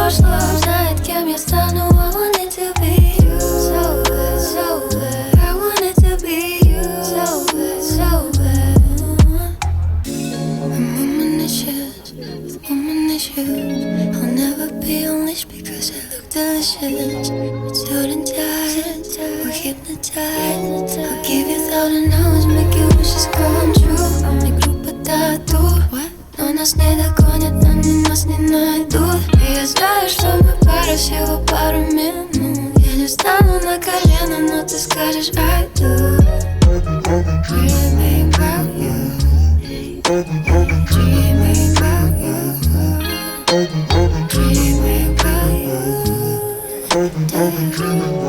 прошлом знает, кем я стану. I want it to be you, so bad, so bad. I want it to be you, so bad, so bad. I'm woman issues, with woman issues. I'll never be unleashed because I look delicious. But suit and tie, we're hypnotized. I'll give you 1,000 hours, make your wishes come true. Mi группа тату, но нас не догонят, они нас не найдут. И я знаю, что мы пара всего пару минут. Я не встану на колено, но ты скажешь I do. Dreaming about you, dreaming about you, dreaming about you.